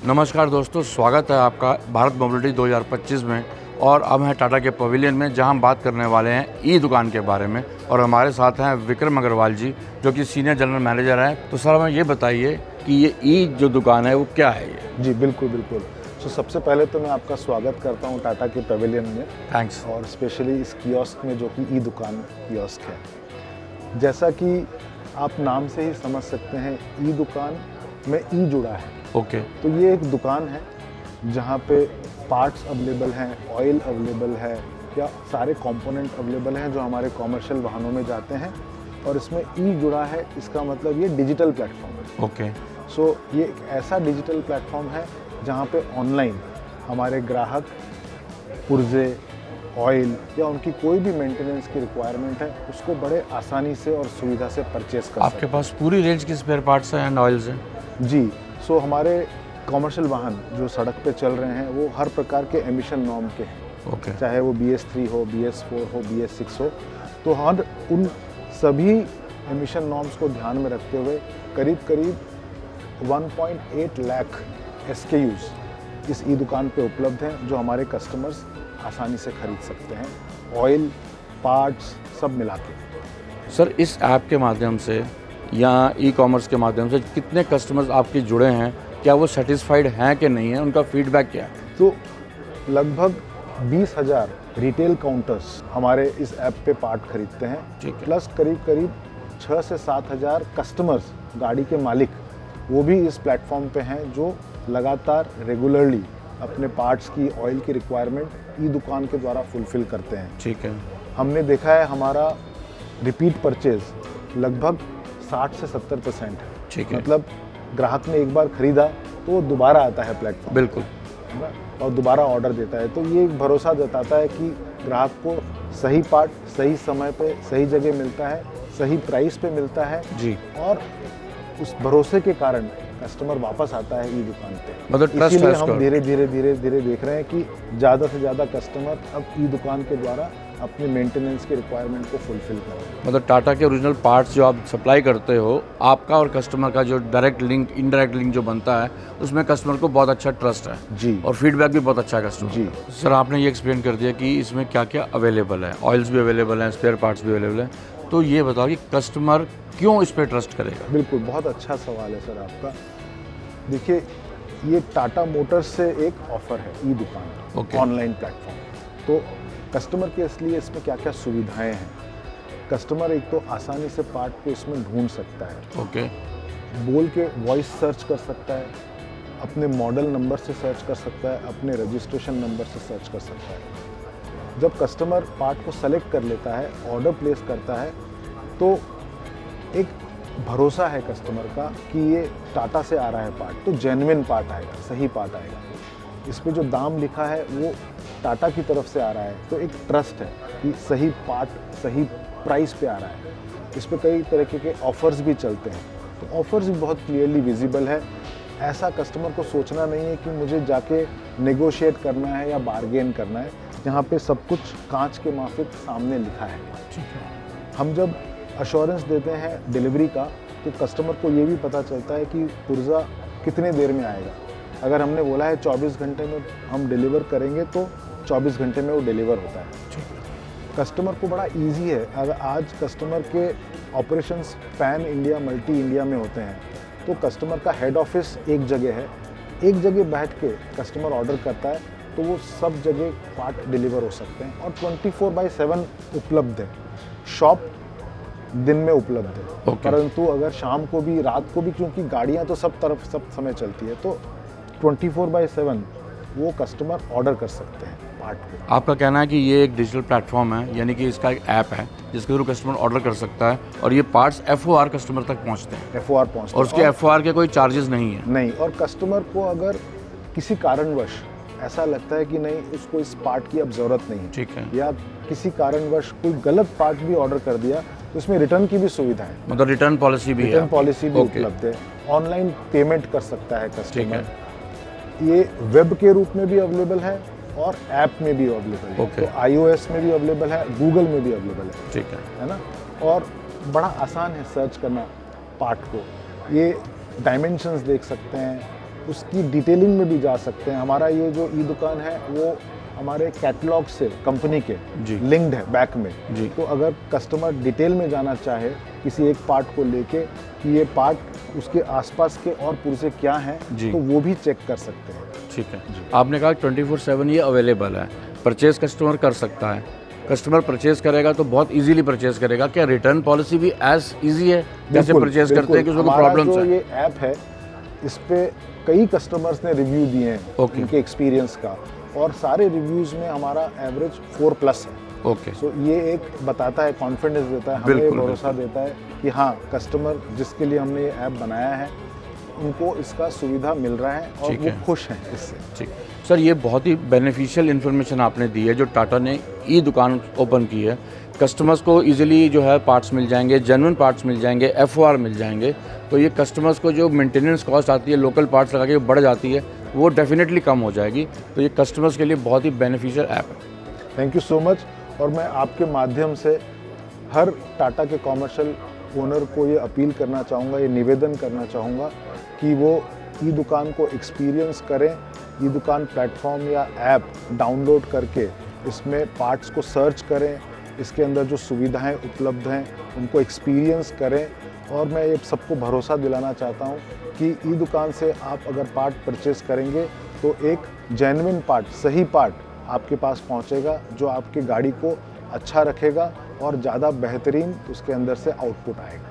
नमस्कार दोस्तों, स्वागत है आपका भारत मोबिलिटी 2025 में। और अब हैं टाटा के पवेलियन में, जहां हम बात करने वाले हैं ई दुकान के बारे में। और हमारे साथ हैं विक्रम अग्रवाल जी, जो कि सीनियर जनरल मैनेजर हैं। तो सर, हमें ये बताइए कि ये ई जो दुकान है वो क्या है ये? जी बिल्कुल बिल्कुल। तो सबसे पहले तो मैं आपका स्वागत करता हूं टाटा के पवेलियन में। थैंक्स। और स्पेशली इस कियोस्क में, जो कि ई दुकान कियोस्क है। जैसा कि आप नाम से ही समझ सकते हैं, ई दुकान में ई जुड़ा है। ओके। तो ये एक दुकान है जहां पे पार्ट्स अवेलेबल हैं, ऑयल अवेलेबल है, या सारे कंपोनेंट अवेलेबल हैं जो हमारे कॉमर्शियल वाहनों में जाते हैं। और इसमें ई जुड़ा है, इसका मतलब ये डिजिटल प्लेटफॉर्म है। ओके। सो ये एक ऐसा डिजिटल प्लेटफॉर्म है जहाँ पे ऑनलाइन हमारे ग्राहक पुर्जे, ऑयल या उनकी कोई भी मेंटेनेंस की रिक्वायरमेंट है, उसको बड़े आसानी से और सुविधा से परचेस कर सकते आपके पास पूरी रेंज की स्पेयर पार्ट्स हैं एंड ऑयल्स हैं? जी। सो हमारे कॉमर्शियल वाहन जो सड़क पे चल रहे हैं वो हर प्रकार के एमिशन नॉर्म के हैं। ओके। चाहे वो BS3 हो, BS4 हो, BS6 हो। तो हर उन सभी एमिशन नॉर्म्स को ध्यान में रखते हुए करीब 1.8 लाख SKUs इस ई दुकान पे उपलब्ध हैं, जो हमारे कस्टमर्स आसानी से खरीद सकते हैं। ऑयल, पार्ट्स सब मिला के। सर, इस ऐप के माध्यम से या ई कॉमर्स के माध्यम से कितने कस्टमर्स आपके जुड़े हैं? क्या वो सेटिस्फाइड हैं कि नहीं है? उनका फीडबैक क्या है? तो लगभग 20,000 रिटेल काउंटर्स हमारे इस ऐप पे पार्ट खरीदते हैं। ठीक है। प्लस करीब 6 से 7,000 कस्टमर्स, गाड़ी के मालिक, वो भी इस प्लेटफॉर्म पे हैं, जो लगातार रेगुलरली अपने पार्ट्स की, ऑयल की रिक्वायरमेंट ई दुकान के द्वारा फुलफिल करते हैं। ठीक है। हमने देखा है हमारा रिपीट परचेज लगभग 60 से 70% है। ठीक है। मतलब ग्राहक ने एक बार खरीदा तो वो दोबारा आता है प्लेटफॉर्म, बिल्कुल। और दोबारा ऑर्डर देता है। तो ये एक भरोसा जताता है कि ग्राहक को सही पार्ट सही समय पे सही जगह मिलता है, सही प्राइस पे मिलता है जी। और उस भरोसे के कारण कस्टमर वापस आता है ई दुकान पे। मतलब ट्रस्ट इसीलिए है हम उसका। धीरे धीरे देख रहे हैं कि ज़्यादा से ज़्यादा कस्टमर अब ई दुकान के द्वारा अपनी मेंटेनेंस की रिक्वायरमेंट को फुलफिल कर रहे हैं। मतलब टाटा के ओरिजिनल पार्ट्स जो आप सप्लाई करते हो, आपका और कस्टमर का जो डायरेक्ट लिंक, इनडायरेक्ट लिंक जो बनता है, उसमें कस्टमर को बहुत अच्छा ट्रस्ट है। जी। और फीडबैक भी बहुत अच्छा है कस्टमर जी। का। सर, आपने ये एक्सप्लेन कर दिया कि इसमें क्या क्या अवेलेबल है, ऑयल्स भी अवेलेबल हैं, स्पेयर पार्ट्स भी अवेलेबल हैं। तो ये बताओ कि कस्टमर क्यों इस पर ट्रस्ट करेगा? बिल्कुल, बहुत अच्छा सवाल है सर आपका। देखिए, ये टाटा मोटर्स से एक ऑफर है ई दुकान, ओके। Online platform. तो कस्टमर के इसलिए इसमें क्या क्या सुविधाएं हैं। कस्टमर एक तो आसानी से पार्ट को इसमें ढूंढ सकता है, ओके। बोल के वॉइस सर्च कर सकता है, अपने मॉडल नंबर से सर्च कर सकता है, अपने रजिस्ट्रेशन नंबर से सर्च कर सकता है। जब कस्टमर पार्ट को सेलेक्ट कर लेता है, ऑर्डर प्लेस करता है, तो एक भरोसा है कस्टमर का कि ये टाटा से आ रहा है पार्ट, तो जेन्युइन पार्ट आएगा, सही पार्ट आएगा। इस पे जो दाम लिखा है वो टाटा की तरफ से आ रहा है, तो एक ट्रस्ट है कि सही पार्ट सही प्राइस पे आ रहा है। इस पे कई तरह के ऑफर्स भी चलते हैं, तो ऑफर्स भी बहुत क्लियरली विजिबल है। ऐसा कस्टमर को सोचना नहीं है कि मुझे जाके नेगोशिएट करना है या बार्गेन करना है। यहाँ पे सब कुछ कांच के माफिक सामने लिखा है। हम जब अश्योरेंस देते हैं डिलीवरी का, तो कस्टमर को ये भी पता चलता है कि पुर्जा कितने देर में आएगा। अगर हमने बोला है 24 घंटे में हम डिलीवर करेंगे, तो 24 घंटे में वो डिलीवर होता है। कस्टमर को बड़ा इजी है। अगर आज कस्टमर के operations pan India, multi India में होते हैं, तो कस्टमर का हेड ऑफिस एक जगह है। एक जगह बैठ के कस्टमर ऑर्डर करता है, तो वो सब जगह पार्ट डिलीवर हो सकते हैं। और 24/7 उपलब्ध है। शॉप दिन में उपलब्ध है, Okay. परंतु अगर शाम को भी, रात को भी, क्योंकि गाड़ियां तो सब तरफ सब समय चलती है, तो 24/7 वो कस्टमर ऑर्डर कर सकते हैं पार्ट को। आपका कहना है कि ये एक डिजिटल प्लेटफॉर्म है, यानी कि इसका एक ऐप है जिसके थ्रू कस्टमर ऑर्डर कर सकता है, और ये पार्ट्स FOR कस्टमर तक पहुंचते हैं। FOR पहुँचता और उसके FOR के कोई चार्जेस नहीं है? नहीं। और कस्टमर को अगर किसी कारणवश ऐसा लगता है कि नहीं, उसको इस पार्ट की अब ज़रूरत नहीं है, ठीक है। या किसी कारणवश कोई गलत पार्ट भी ऑर्डर कर दिया, तो उसमें रिटर्न की भी सुविधा है। मतलब रिटर्न पॉलिसी भी है? रिटर्न पॉलिसी भी Okay. उपलब्ध है। ऑनलाइन पेमेंट कर सकता है ठीक कस्टमर। है। ये वेब के रूप में भी अवेलेबल है और ऐप में भी अवेलेबल है। Okay. तो iOS में भी अवेलेबल है, गूगल में भी अवेलेबल है। ठीक है ना। और बड़ा आसान है सर्च करना पार्ट को। ये डायमेंशंस देख सकते हैं, उसकी डिटेलिंग में भी जा सकते हैं। हमारा ये जो ई दुकान है वो हमारे कैटलॉग से कंपनी के जी। लिंक्ड है बैक में जी। तो अगर कस्टमर डिटेल में जाना चाहे किसी एक पार्ट को लेके कि ये पार्ट उसके आसपास के और पुर्जे क्या हैं जी। तो वो भी चेक कर सकते हैं। ठीक है। आपने कहा 24/7 ये अवेलेबल है, परचेज कस्टमर कर सकता है। कस्टमर परचेज करेगा तो बहुत इजीली परचेज करेगा। क्या रिटर्न पॉलिसी भी एज इजी है जैसे बिल्कुल, परचेज करते हैं कि उसको हमारा प्रॉब्लम्स जो है? ये ऐप है इस पे कई कस्टमर्स ने रिव्यू दिए हैं ओके। उनके एक्सपीरियंस का और सारे रिव्यूज़ में हमारा एवरेज 4+ है। ओके। सो ये एक बताता है, कॉन्फिडेंस देता है, हमें बिल्कुल, भरोसा देता है कि हाँ कस्टमर जिसके लिए हमने ये ऐप बनाया है उनको इसका सुविधा मिल रहा है और ठीक वो है। खुश हैं इससे। ठीक सर, ये बहुत ही बेनिफिशियल इन्फॉर्मेशन आपने दी है जो टाटा ने ई दुकान ओपन की है। कस्टमर्स को इजीली जो है पार्ट्स मिल जाएंगे, जेन्युइन पार्ट्स मिल जाएंगे, FOR मिल जाएंगे। तो ये कस्टमर्स को जो मेंटेनेंस कॉस्ट आती है लोकल पार्ट्स लगा के बढ़ जाती है वो डेफिनेटली कम हो जाएगी। तो ये कस्टमर्स के लिए बहुत ही बेनिफिशियल ऐप है। Thank you so much. और मैं आपके माध्यम से हर टाटा के कॉमर्शियल ओनर को ये अपील करना चाहूँगा, ये निवेदन करना चाहूँगा कि वो ई दुकान को एक्सपीरियंस करें। ई दुकान प्लेटफॉर्म या ऐप डाउनलोड करके इसमें पार्ट्स को सर्च करें, इसके अंदर जो सुविधाएं उपलब्ध हैं उनको एक्सपीरियंस करें। और मैं ये सबको भरोसा दिलाना चाहता हूँ कि ई दुकान से आप अगर पार्ट परचेज करेंगे तो एक जेन्युइन पार्ट, सही पार्ट आपके पास पहुँचेगा जो आपकी गाड़ी को अच्छा रखेगा और ज़्यादा बेहतरीन उसके अंदर से आउटपुट आएगा।